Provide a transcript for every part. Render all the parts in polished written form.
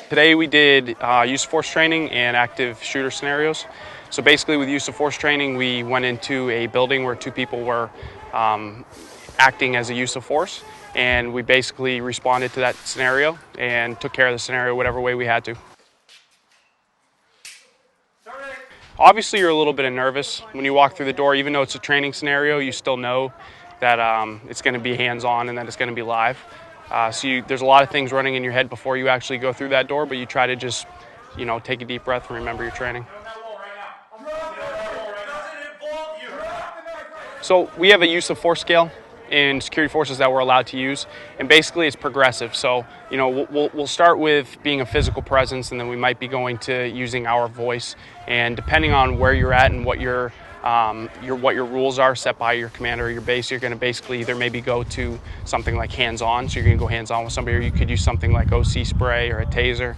Today we did use of force training and active shooter scenarios. So basically with use of force training, we went into a building where two people were acting as a use of force, and we basically responded to that scenario and took care of the scenario whatever way we had to. Obviously you're a little bit nervous when you walk through the door. Even though it's a training scenario, you still know that it's going to be hands-on and that it's going to be live. There's a lot of things running in your head before you actually go through that door, but you try to just, take a deep breath and remember your training. So we have a use of force scale in security forces that we're allowed to use, and basically it's progressive. So we'll start with being a physical presence, and then we might be going to using our voice, and depending on where you're at and what your rules are set by your commander or your base, you're going to basically either maybe go to something like hands-on, so you're going to go hands-on with somebody, or you could use something like OC spray or a taser.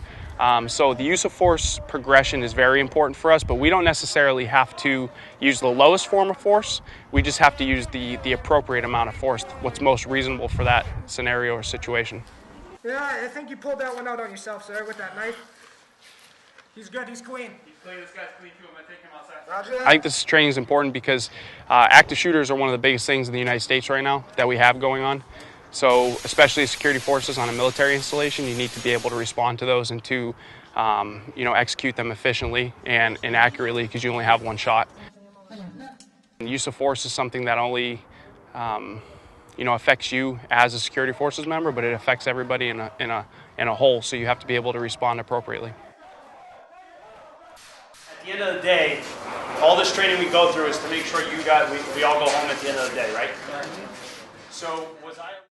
So the use of force progression is very important for us, but we don't necessarily have to use the lowest form of force. We just have to use the appropriate amount of force, what's most reasonable for that scenario or situation. Yeah, I think you pulled that one out on yourself, sir, with that knife. He's good, he's clean. He's clean, this guy's clean too. I'm going to take him outside. Roger that. I think this training is important because active shooters are one of the biggest things in the United States right now that we have going on. So especially security forces on a military installation, you need to be able to respond to those and to execute them efficiently and accurately, because you only have one shot. And use of force is something that only affects you as a security forces member, but it affects everybody in a whole, so you have to be able to respond appropriately. At the end of the day, all this training we go through is to make sure we all go home at the end of the day, right? So was I